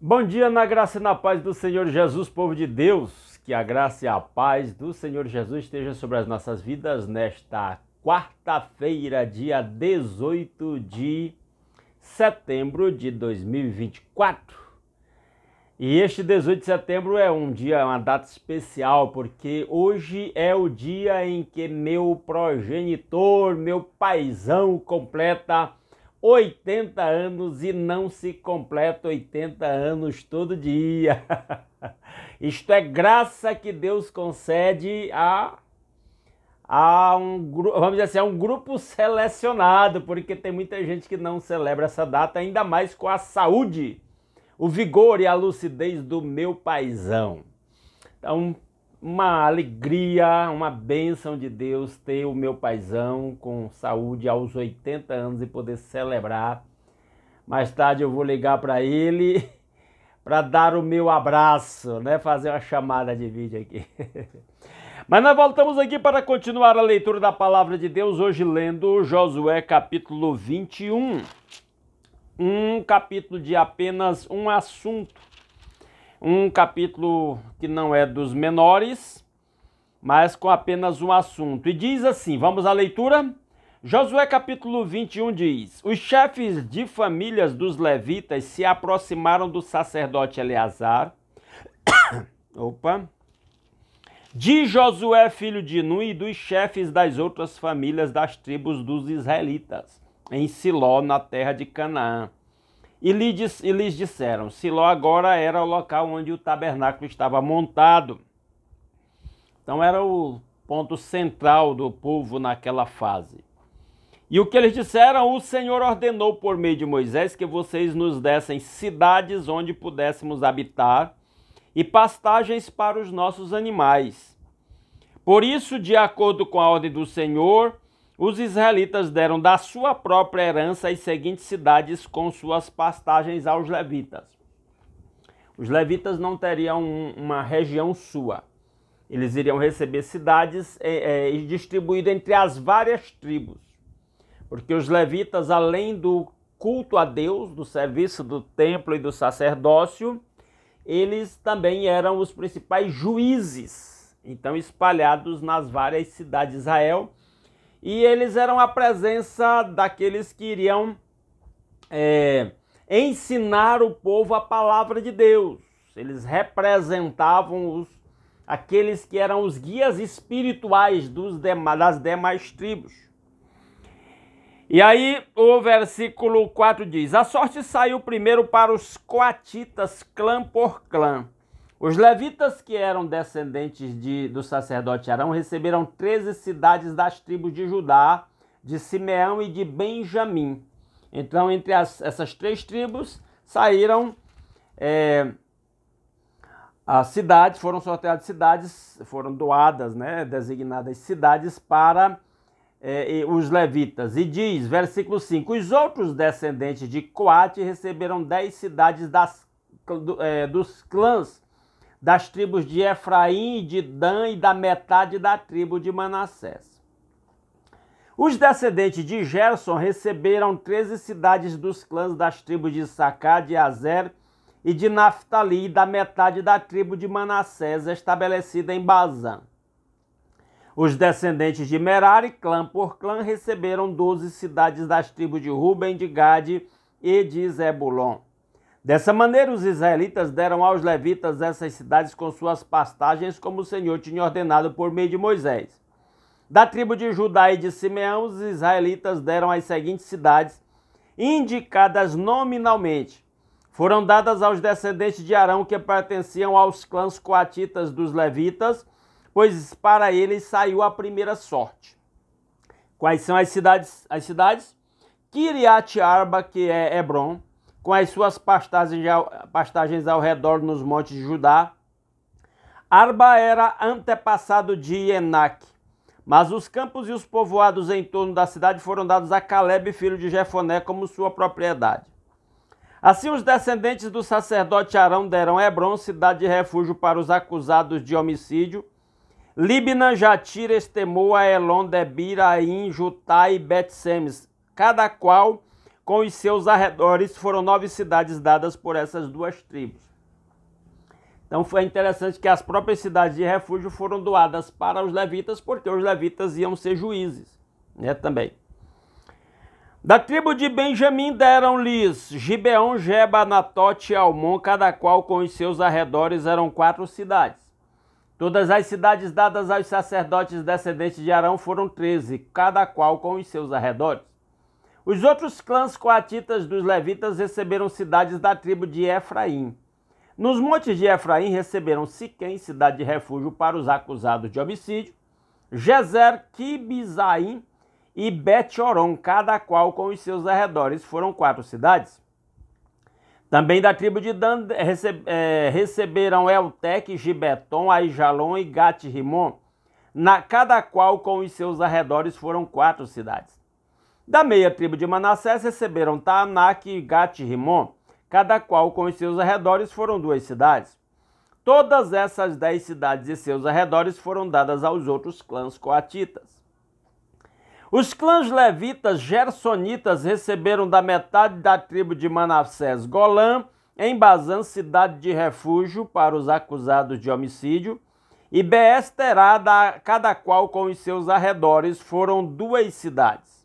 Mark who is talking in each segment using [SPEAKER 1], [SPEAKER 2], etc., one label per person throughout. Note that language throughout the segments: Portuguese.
[SPEAKER 1] Bom dia, na graça e na paz do Senhor Jesus, povo de Deus. Que a graça e a paz do Senhor Jesus esteja sobre as nossas vidas nesta quarta-feira, dia 18 de setembro de 2024. E este 18 de setembro é uma data especial, porque hoje é o dia em que meu progenitor, meu paizão, completa 80 anos e não se completa 80 anos todo dia. Isto é graça que Deus concede vamos dizer assim, a um grupo selecionado, porque tem muita gente que não celebra essa data, ainda mais com a saúde, o vigor e a lucidez do meu paizão. Então, uma alegria, uma bênção de Deus ter o meu paizão com saúde aos 80 anos e poder celebrar. Mais tarde eu vou ligar para ele para dar o meu abraço, né? Fazer uma chamada de vídeo aqui. Mas nós voltamos aqui para continuar a leitura da palavra de Deus, hoje lendo Josué capítulo 21. Um capítulo de apenas um assunto. Um capítulo que não é dos menores, mas com apenas um assunto. E diz assim, vamos à leitura? Josué capítulo 21 diz: Os chefes de famílias dos levitas se aproximaram do sacerdote Eleazar, de Josué filho de Nun e dos chefes das outras famílias das tribos dos israelitas, em Siló, na terra de Canaã. E lhes disseram, Siló agora era o local onde o tabernáculo estava montado. Então era o ponto central do povo naquela fase. E o que eles disseram? O Senhor ordenou por meio de Moisés que vocês nos dessem cidades onde pudéssemos habitar e pastagens para os nossos animais. Por isso, de acordo com a ordem do Senhor, os israelitas deram da sua própria herança as seguintes cidades com suas pastagens aos levitas. Os levitas não teriam uma região sua. Eles iriam receber cidades distribuídas entre as várias tribos. Porque os levitas, além do culto a Deus, do serviço do templo e do sacerdócio, eles também eram os principais juízes, então espalhados nas várias cidades de Israel. E eles eram a presença daqueles que iriam ensinar o povo a palavra de Deus. Eles representavam aqueles que eram os guias espirituais das demais tribos. E aí o versículo 4 diz, a sorte saiu primeiro para os coatitas, clã por clã. Os levitas, que eram descendentes do sacerdote Arão, receberam 13 cidades das tribos de Judá, de Simeão e de Benjamim. Então, entre essas três tribos, saíram as cidades, foram sorteadas cidades, foram doadas, né, designadas cidades para os levitas. E diz, versículo 5, os outros descendentes de Coate receberam 10 cidades dos clãs, das tribos de Efraim, de Dan e da metade da tribo de Manassés. Os descendentes de Gerson receberam 13 cidades dos clãs das tribos de Issacar, de Azer e de Naftali, e da metade da tribo de Manassés, estabelecida em Bazã. Os descendentes de Merari, clã por clã, receberam 12 cidades das tribos de Ruben, de Gade e de Zebulon. Dessa maneira, os israelitas deram aos levitas essas cidades com suas pastagens, como o Senhor tinha ordenado por meio de Moisés. Da tribo de Judá e de Simeão, os israelitas deram as seguintes cidades, indicadas nominalmente. Foram dadas aos descendentes de Arão, que pertenciam aos clãs coatitas dos levitas, pois para eles saiu a primeira sorte. Quais são as cidades? Kiriat Arba, que é Hebron, com as suas pastagens ao redor nos montes de Judá. Arba era antepassado de Enac, mas os campos e os povoados em torno da cidade foram dados a Caleb, filho de Jefoné, como sua propriedade. Assim, os descendentes do sacerdote Arão deram Hebron, cidade de refúgio para os acusados de homicídio, Libna, Jatir, Estemoa, Elon, Debir, Aim, Jutá e Bet-Semes, cada qual com os seus arredores, foram 9 cidades dadas por essas duas tribos. Então foi interessante que as próprias cidades de refúgio foram doadas para os levitas, porque os levitas iam ser juízes, né, também. Da tribo de Benjamim deram-lhes Gibeão, Geba, Anatote e Almon, cada qual com os seus arredores, eram 4 cidades. Todas as cidades dadas aos sacerdotes descendentes de Arão foram 13, cada qual com os seus arredores. Os outros clãs coatitas dos levitas receberam cidades da tribo de Efraim. Nos montes de Efraim receberam Siquém, cidade de refúgio para os acusados de homicídio, Gezer, Quibizaim e Bet-Horon, cada qual com os seus arredores, foram 4 cidades. Também da tribo de Dan receberam Elteque, Gibeton, Aijalon e Gat-Rimon, cada qual com os seus arredores, foram 4 cidades. Da meia tribo de Manassés receberam Taanac e Gat-Rimon, cada qual com os seus arredores, foram 2 cidades. Todas essas 10 cidades e seus arredores foram dadas aos outros clãs coatitas. Os clãs levitas gersonitas receberam da metade da tribo de Manassés Golã, em Bazã, cidade de refúgio para os acusados de homicídio, e Beesterá, cada qual com os seus arredores, foram 2 cidades.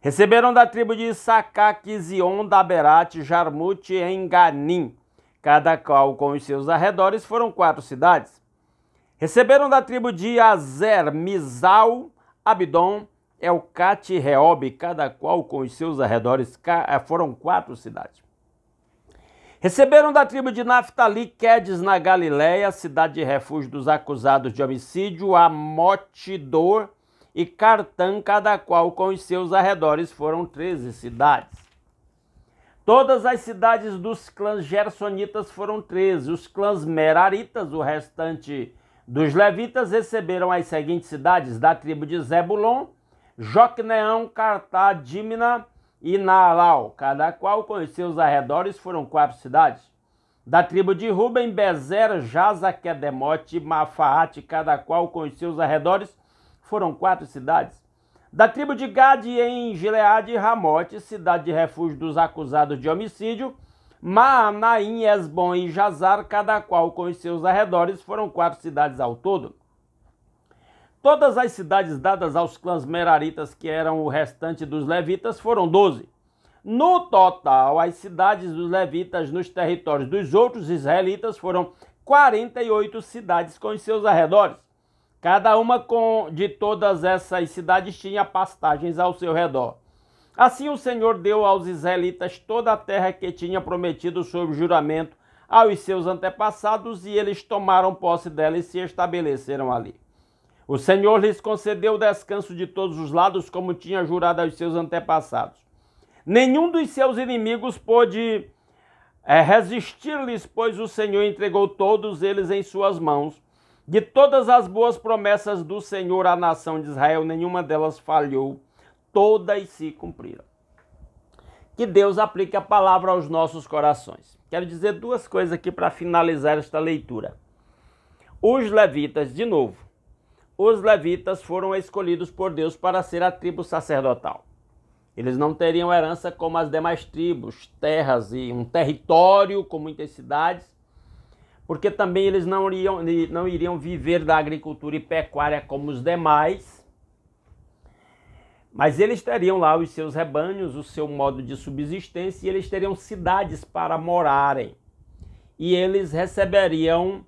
[SPEAKER 1] Receberam da tribo de Issacar, Quizion, Daberate, Jarmute e Enganim, cada qual com os seus arredores, foram 4 cidades. Receberam da tribo de Azer, Mizal, Abdon, Elcate e Reob, cada qual com os seus arredores, foram 4 cidades. Receberam da tribo de Naftali, Quedes na Galiléia, cidade de refúgio dos acusados de homicídio, Amotidor e Cartã, cada qual com os seus arredores, foram 13 cidades. Todas as cidades dos clãs gersonitas foram 13. Os clãs meraritas, o restante dos levitas, receberam as seguintes cidades: da tribo de Zebulon, Joqueneão, Cartá, Dímina e Naalau, cada qual com os seus arredores, foram 4 cidades. Da tribo de Ruben, Bezer, Jaza, Quedemote e Mafaate, cada qual com os seus arredores, foram 4 cidades. Da tribo de Gade, em Gileade, Ramote, cidade de refúgio dos acusados de homicídio, Maanaim, Esbom e Jazar, cada qual com os seus arredores, foram 4 cidades ao todo. Todas as cidades dadas aos clãs meraritas, que eram o restante dos levitas, foram 12. No total, as cidades dos levitas nos territórios dos outros israelitas foram 48 cidades com os seus arredores. Cada uma de todas essas cidades tinha pastagens ao seu redor. Assim o Senhor deu aos israelitas toda a terra que tinha prometido sob juramento aos seus antepassados, e eles tomaram posse dela e se estabeleceram ali. O Senhor lhes concedeu descanso de todos os lados, como tinha jurado aos seus antepassados. Nenhum dos seus inimigos pôde resistir-lhes, pois o Senhor entregou todos eles em suas mãos. De todas as boas promessas do Senhor à nação de Israel, nenhuma delas falhou, todas se cumpriram. Que Deus aplique a palavra aos nossos corações. Quero dizer 2 coisas aqui para finalizar esta leitura. Os levitas, de novo, os levitas foram escolhidos por Deus para ser a tribo sacerdotal. Eles não teriam herança como as demais tribos, terras e um território com muitas cidades, porque também eles não iriam viver da agricultura e pecuária como os demais, mas eles teriam lá os seus rebanhos, o seu modo de subsistência, e eles teriam cidades para morarem. E eles receberiam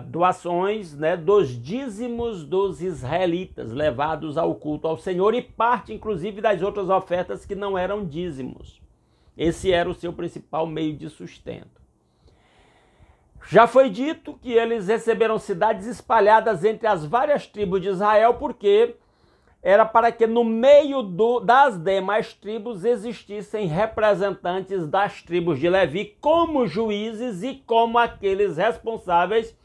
[SPEAKER 1] doações, né, dos dízimos dos israelitas levados ao culto ao Senhor, e parte inclusive das outras ofertas que não eram dízimos. Esse era o seu principal meio de sustento. Já foi dito que eles receberam cidades espalhadas entre as várias tribos de Israel, porque era para que no meio das demais tribos existissem representantes das tribos de Levi como juízes e como aqueles responsáveis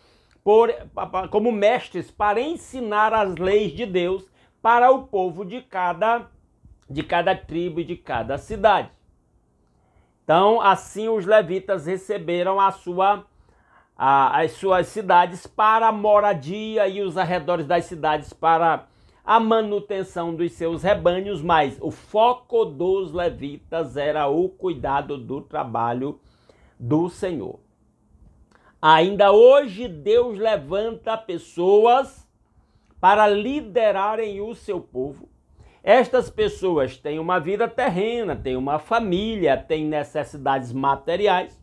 [SPEAKER 1] como mestres para ensinar as leis de Deus para o povo de cada tribo e de cada cidade. Então, assim os levitas receberam as suas cidades para moradia e os arredores das cidades para a manutenção dos seus rebanhos, mas o foco dos levitas era o cuidado do trabalho do Senhor. Ainda hoje, Deus levanta pessoas para liderarem o seu povo. Estas pessoas têm uma vida terrena, têm uma família, têm necessidades materiais,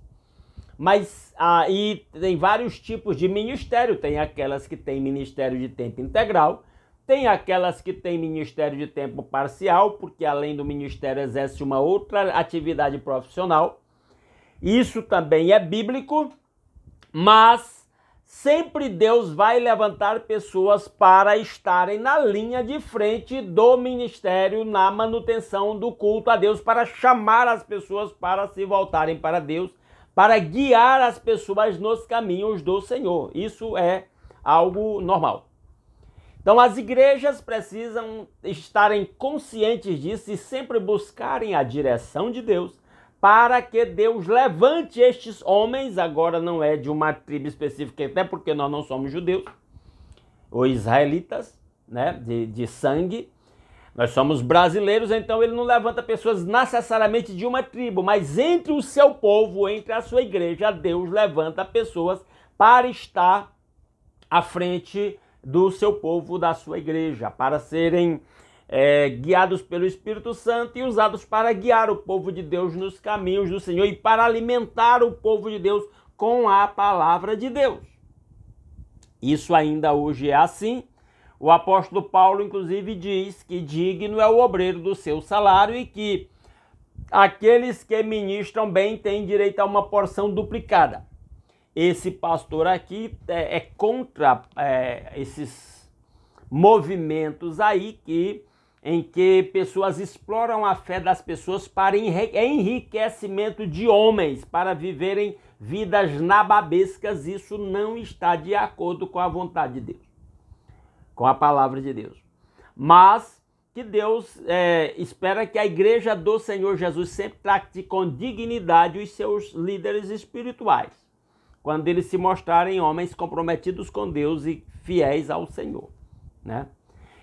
[SPEAKER 1] mas aí tem vários tipos de ministério. Tem aquelas que têm ministério de tempo integral, tem aquelas que têm ministério de tempo parcial, porque além do ministério exerce uma outra atividade profissional. Isso também é bíblico, mas sempre Deus vai levantar pessoas para estarem na linha de frente do ministério, na manutenção do culto a Deus, para chamar as pessoas para se voltarem para Deus, para guiar as pessoas nos caminhos do Senhor. Isso é algo normal. Então as igrejas precisam estarem conscientes disso e sempre buscarem a direção de Deus, para que Deus levante estes homens. Agora não é de uma tribo específica, até porque nós não somos judeus ou israelitas, né, de sangue. Nós somos brasileiros, então ele não levanta pessoas necessariamente de uma tribo, mas entre o seu povo, entre a sua igreja, Deus levanta pessoas para estar à frente do seu povo, da sua igreja, para serem guiados pelo Espírito Santo e usados para guiar o povo de Deus nos caminhos do Senhor e para alimentar o povo de Deus com a palavra de Deus. Isso ainda hoje é assim. O apóstolo Paulo, inclusive, diz que digno é o obreiro do seu salário e que aqueles que ministram bem têm direito a uma porção duplicada. Esse pastor aqui é contra esses movimentos aí em que pessoas exploram a fé das pessoas para enriquecimento de homens, para viverem vidas nababescas. Isso não está de acordo com a vontade de Deus, com a palavra de Deus. Mas que Deus espera que a igreja do Senhor Jesus sempre trate com dignidade os seus líderes espirituais, quando eles se mostrarem homens comprometidos com Deus e fiéis ao Senhor, né?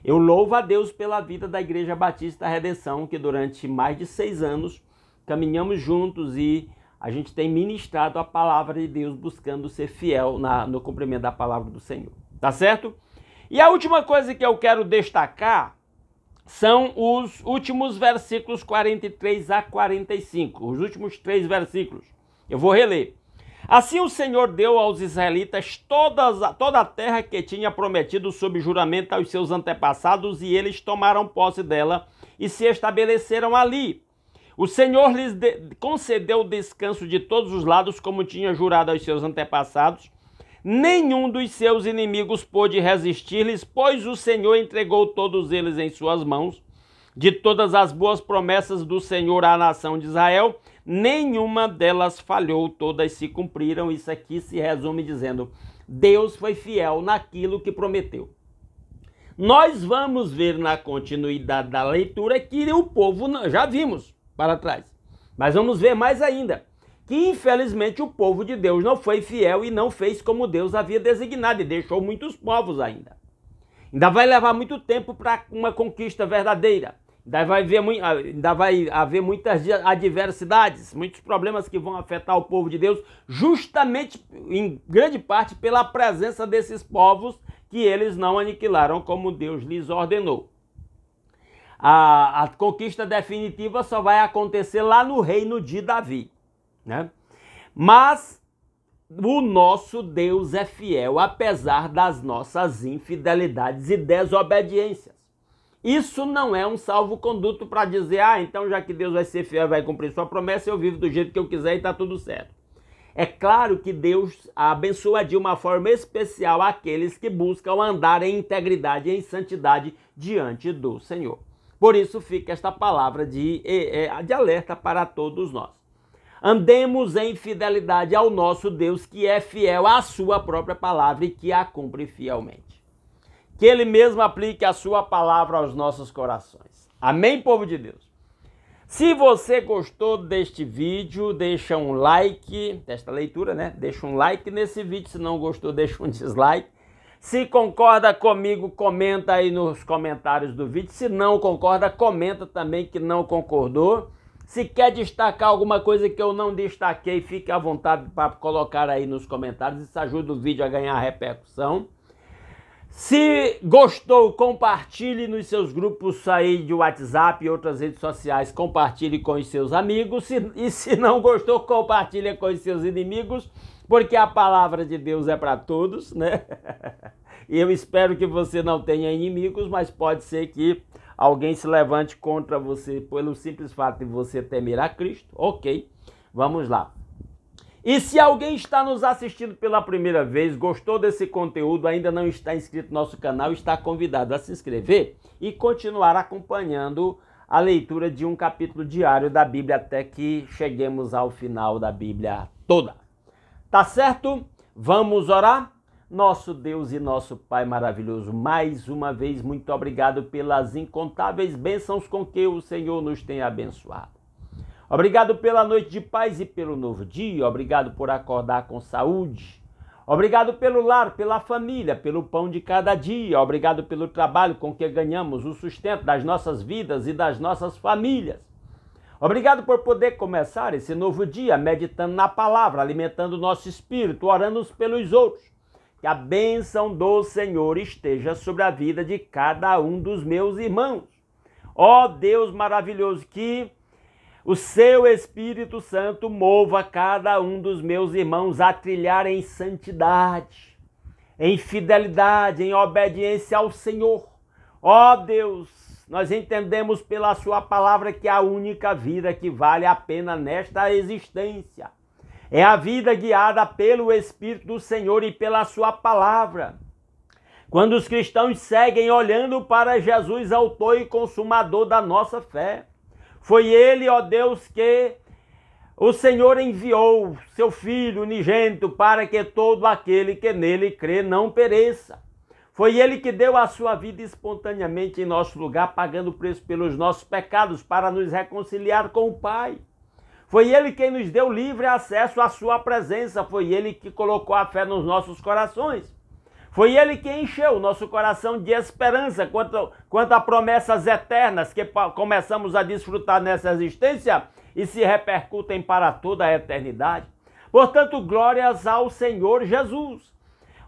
[SPEAKER 1] Eu louvo a Deus pela vida da Igreja Batista Redenção, que durante mais de 6 anos caminhamos juntos e a gente tem ministrado a palavra de Deus, buscando ser fiel no cumprimento da palavra do Senhor. Tá certo? E a última coisa que eu quero destacar são os últimos versículos 43 a 45. Os últimos 3 versículos. Eu vou reler. Assim o Senhor deu aos israelitas toda a terra que tinha prometido sob juramento aos seus antepassados, e eles tomaram posse dela e se estabeleceram ali. O Senhor lhes concedeu descanso de todos os lados, como tinha jurado aos seus antepassados. Nenhum dos seus inimigos pôde resistir-lhes, pois o Senhor entregou todos eles em suas mãos. De todas as boas promessas do Senhor à nação de Israel, nenhuma delas falhou, todas se cumpriram. Isso aqui se resume dizendo: Deus foi fiel naquilo que prometeu. Nós vamos ver na continuidade da leitura que o povo, já vimos para trás, mas vamos ver mais ainda, que infelizmente o povo de Deus não foi fiel e não fez como Deus havia designado e deixou muitos povos ainda. Ainda vai levar muito tempo para uma conquista verdadeira. Ainda vai haver muitas adversidades, muitos problemas que vão afetar o povo de Deus, justamente em grande parte pela presença desses povos que eles não aniquilaram como Deus lhes ordenou. A conquista definitiva só vai acontecer lá no reino de Davi, né? Mas o nosso Deus é fiel, apesar das nossas infidelidades e desobediências. Isso não é um salvo-conduto para dizer: então já que Deus vai ser fiel, vai cumprir sua promessa, eu vivo do jeito que eu quiser e está tudo certo. É claro que Deus abençoa de uma forma especial aqueles que buscam andar em integridade e em santidade diante do Senhor. Por isso fica esta palavra de alerta para todos nós. Andemos em fidelidade ao nosso Deus, que é fiel à sua própria palavra e que a cumpre fielmente. Que Ele mesmo aplique a sua palavra aos nossos corações. Amém, povo de Deus? Se você gostou deste vídeo, deixa um like, desta leitura, né? Deixa um like nesse vídeo. Se não gostou, deixa um dislike. Se concorda comigo, comenta aí nos comentários do vídeo. Se não concorda, comenta também que não concordou. Se quer destacar alguma coisa que eu não destaquei, fique à vontade para colocar aí nos comentários. Isso ajuda o vídeo a ganhar repercussão. Se gostou, compartilhe nos seus grupos aí de WhatsApp e outras redes sociais. Compartilhe com os seus amigos. E se não gostou, compartilhe com os seus inimigos, porque a palavra de Deus é para todos, né? E eu espero que você não tenha inimigos, mas pode ser que alguém se levante contra você pelo simples fato de você temer a Cristo. Ok, vamos lá. E se alguém está nos assistindo pela primeira vez, gostou desse conteúdo, ainda não está inscrito no nosso canal, está convidado a se inscrever e continuar acompanhando a leitura de um capítulo diário da Bíblia até que cheguemos ao final da Bíblia toda. Tá certo? Vamos orar? Nosso Deus e nosso Pai maravilhoso, mais uma vez, muito obrigado pelas incontáveis bênçãos com que o Senhor nos tem abençoado. Obrigado pela noite de paz e pelo novo dia. Obrigado por acordar com saúde. Obrigado pelo lar, pela família, pelo pão de cada dia. Obrigado pelo trabalho com que ganhamos o sustento das nossas vidas e das nossas famílias. Obrigado por poder começar esse novo dia meditando na palavra, alimentando o nosso espírito, orando uns pelos outros. Que a bênção do Senhor esteja sobre a vida de cada um dos meus irmãos. Ó Deus maravilhoso, que o seu Espírito Santo mova cada um dos meus irmãos a trilhar em santidade, em fidelidade, em obediência ao Senhor. Ó Deus, nós entendemos pela sua palavra que a única vida que vale a pena nesta existência é a vida guiada pelo Espírito do Senhor e pela sua palavra. Quando os cristãos seguem olhando para Jesus, autor e consumador da nossa fé, foi ele, ó Deus, que o Senhor enviou seu Filho unigênito para que todo aquele que nele crê não pereça. Foi ele que deu a sua vida espontaneamente em nosso lugar, pagando o preço pelos nossos pecados para nos reconciliar com o Pai. Foi ele quem nos deu livre acesso à sua presença. Foi ele que colocou a fé nos nossos corações. Foi ele que encheu o nosso coração de esperança quanto a promessas eternas que começamos a desfrutar nessa existência e se repercutem para toda a eternidade. Portanto, glórias ao Senhor Jesus.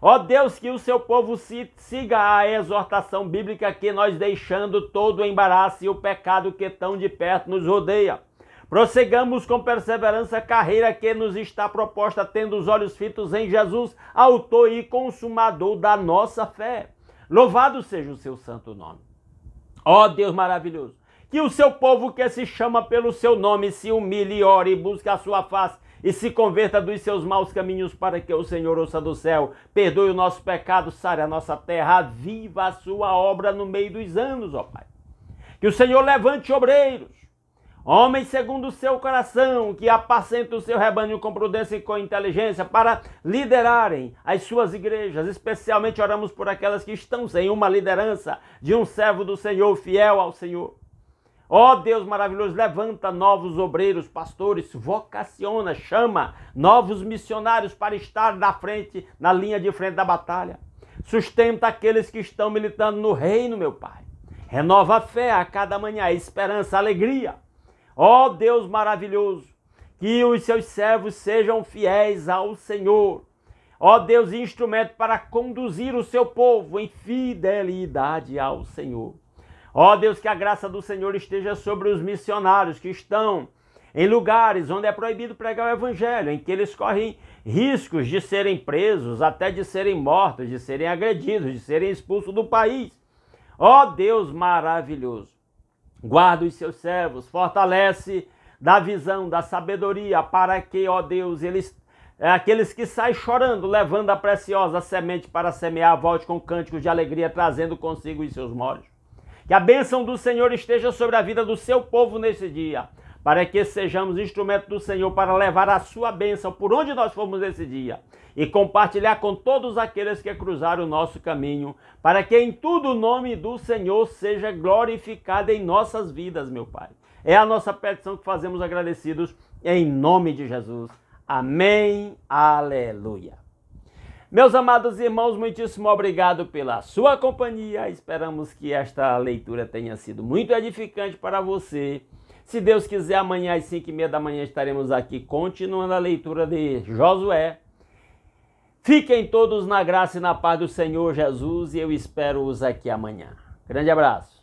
[SPEAKER 1] Ó Deus, que o seu povo siga a exortação bíblica que nós deixando todo o embaraço e o pecado que tão de perto nos rodeia. Prosseguamos com perseverança a carreira que nos está proposta, tendo os olhos fitos em Jesus, autor e consumador da nossa fé. Louvado seja o seu santo nome. Ó Deus maravilhoso, que o seu povo que se chama pelo seu nome se humilhe, ore e busque a sua face e se converta dos seus maus caminhos para que o Senhor ouça do céu, perdoe o nosso pecado, sare a nossa terra, viva a sua obra no meio dos anos, ó Pai. Que o Senhor levante obreiros, homens segundo o seu coração, que apacentem o seu rebanho com prudência e com inteligência para liderarem as suas igrejas. Especialmente oramos por aquelas que estão sem uma liderança de um servo do Senhor, fiel ao Senhor. Ó Deus maravilhoso, levanta novos obreiros, pastores, vocaciona, chama novos missionários para estar na linha de frente da batalha. Sustenta aqueles que estão militando no reino, meu Pai. Renova a fé a cada manhã, a esperança, a alegria. Ó Deus maravilhoso, que os seus servos sejam fiéis ao Senhor. Ó Deus, instrumento para conduzir o seu povo em fidelidade ao Senhor. Ó Deus, que a graça do Senhor esteja sobre os missionários que estão em lugares onde é proibido pregar o evangelho, em que eles correm riscos de serem presos, até de serem mortos, de serem agredidos, de serem expulsos do país. Ó Deus maravilhoso, guarda os seus servos, fortalece da visão, da sabedoria, para que, ó Deus, aqueles que saem chorando, levando a preciosa semente para semear, volte com cânticos de alegria, trazendo consigo os seus molhos. Que a bênção do Senhor esteja sobre a vida do seu povo nesse dia, para que sejamos instrumentos do Senhor para levar a sua bênção por onde nós formos nesse dia e compartilhar com todos aqueles que cruzaram o nosso caminho, para que em tudo o nome do Senhor seja glorificado em nossas vidas, meu Pai. É a nossa petição que fazemos agradecidos em nome de Jesus. Amém. Aleluia. Meus amados irmãos, muitíssimo obrigado pela sua companhia. Esperamos que esta leitura tenha sido muito edificante para você. Se Deus quiser, amanhã às 5h30 da manhã estaremos aqui continuando a leitura de Josué. Fiquem todos na graça e na paz do Senhor Jesus e eu espero-os aqui amanhã. Grande abraço.